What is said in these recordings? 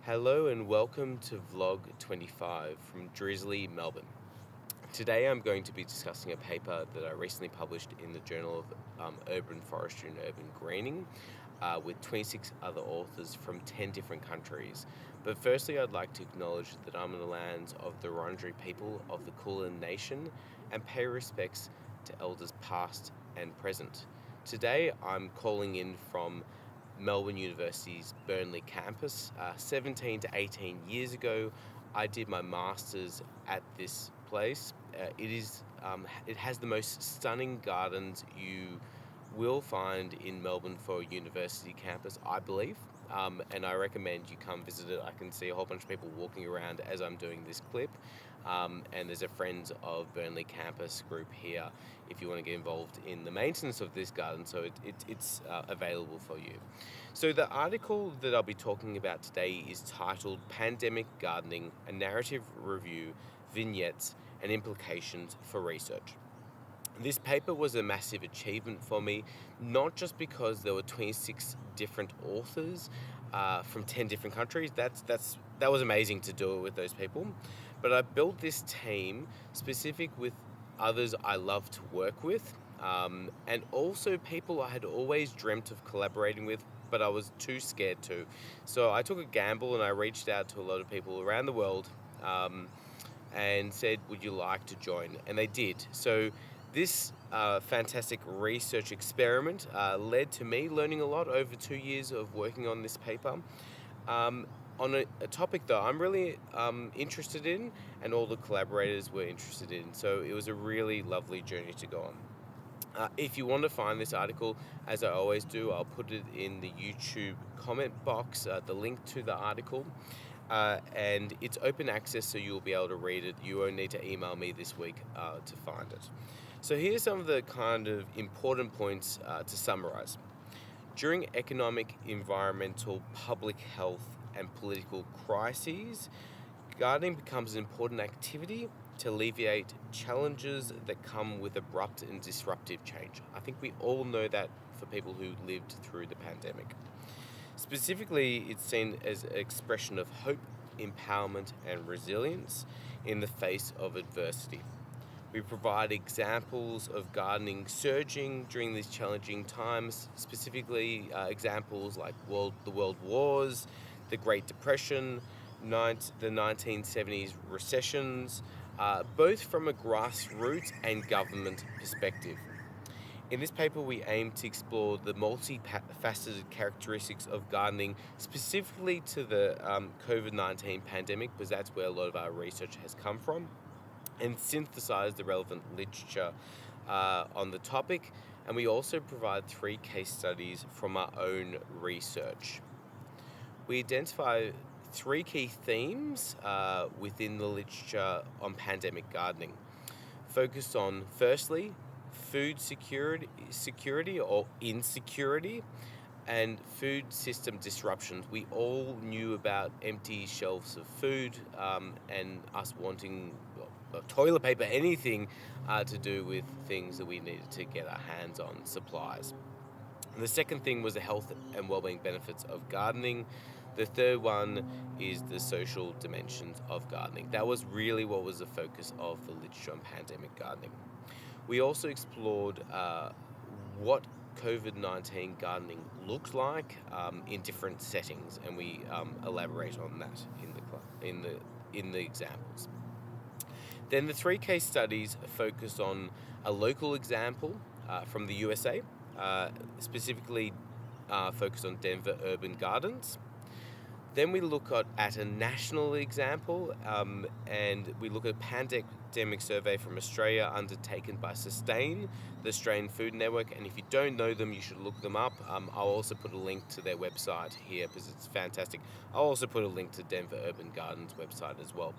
Hello and welcome to Vlog 25 from Drizzly, Melbourne. Today I'm going to be discussing a paper that I recently published in the Journal of Urban Forestry and Urban Greening with 26 other authors from 10 different countries. But firstly, I'd like to acknowledge that I'm on the lands of the Wurundjeri people of the Kulin Nation and pay respects to elders past and present. Today I'm calling in from Melbourne University's Burnley campus. 17 to 18 years ago, I did my master's at this place. It has the most stunning gardens you will find in Melbourne for a university campus, I believe. And I recommend you come visit it. I can see a whole bunch of people walking around as I'm doing this clip. And there's a Friends of Burnley campus group here if you want to get involved in the maintenance of this garden, so it's available for you. So the article that I'll be talking about today is titled Pandemic Gardening, a Narrative Review, Vignettes and Implications for Research. This paper was a massive achievement for me, not just because there were 26 different authors from 10 different countries. That was amazing to do it with those people. But I built this team specific with others I love to work with, and also people I had always dreamt of collaborating with, but I was too scared to. So I took a gamble and I reached out to a lot of people around the world and said, would you like to join? And they did. So this fantastic research experiment led to me learning a lot over 2 years of working on this paper. On a topic that I'm really interested in, and all the collaborators were interested in. So it was a really lovely journey to go on. If you want to find this article, as I always do, I'll put it in the YouTube comment box, the link to the article. And it's open access, so you'll be able to read it. You won't need to email me this week to find it. So here's some of the kind of important points to summarize. During economic, environmental, public health, and political crises, gardening becomes an important activity to alleviate challenges that come with abrupt and disruptive change. I think we all know that for people who lived through the pandemic. Specifically, it's seen as an expression of hope, empowerment, and resilience in the face of adversity. We provide examples of gardening surging during these challenging times, specifically examples like the World Wars, the Great Depression, the 1970s recessions, both from a grassroots and government perspective. In this paper, we aim to explore the multifaceted characteristics of gardening, specifically to the COVID-19 pandemic, because that's where a lot of our research has come from, and synthesize the relevant literature on the topic. And we also provide 3 case studies from our own research. We identify 3 key themes within the literature on pandemic gardening, focused on, firstly, food security or insecurity, and food system disruptions. We all knew about empty shelves of food and us wanting toilet paper, anything to do with things that we needed to get our hands on, supplies. And the second thing was the health and well-being benefits of gardening. The third one is the social dimensions of gardening. That was really what was the focus of the literature on pandemic gardening. We also explored what COVID-19 gardening looked like in different settings, and we elaborate on that in the examples. Then the 3 case studies focus on a local example from the USA, specifically focused on Denver Urban Gardens. Then we look at a national example, and we look at a pandemic survey from Australia undertaken by Sustain, the Australian Food Network. And if you don't know them, you should look them up. I'll also put a link to their website here because it's fantastic. I'll also put a link to Denver Urban Gardens website as well.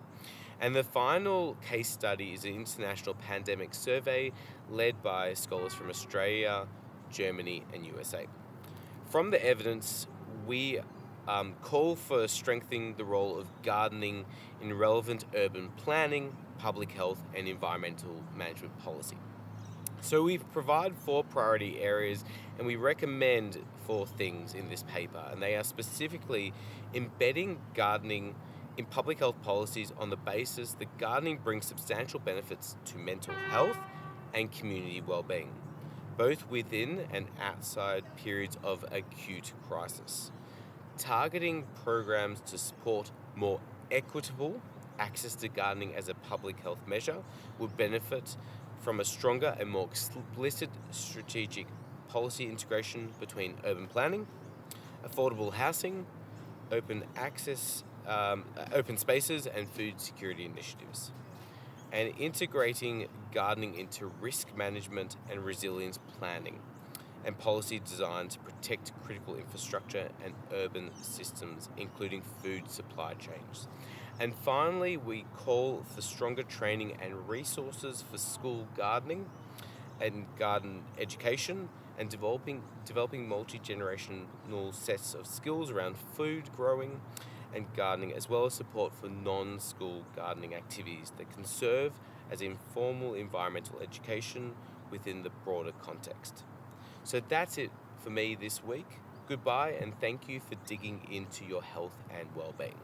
And the final case study is an international pandemic survey led by scholars from Australia, Germany, and USA. From the evidence, we call for strengthening the role of gardening in relevant urban planning, public health, and environmental management policy. So we've provided 4 priority areas and we recommend 4 things in this paper, and they are specifically embedding gardening in public health policies on the basis that gardening brings substantial benefits to mental health and community well-being, both within and outside periods of acute crisis. Targeting programs to support more equitable access to gardening as a public health measure would benefit from a stronger and more explicit strategic policy integration between urban planning, affordable housing, open access, open spaces, and food security initiatives, and integrating gardening into risk management and resilience planning and policy design to protect critical infrastructure and urban systems, including food supply chains. And finally, we call for stronger training and resources for school gardening and garden education, and developing multi-generational sets of skills around food growing and gardening, as well as support for non-school gardening activities that can serve as informal environmental education within the broader context. So that's it for me this week. Goodbye, and thank you for digging into your health and well-being.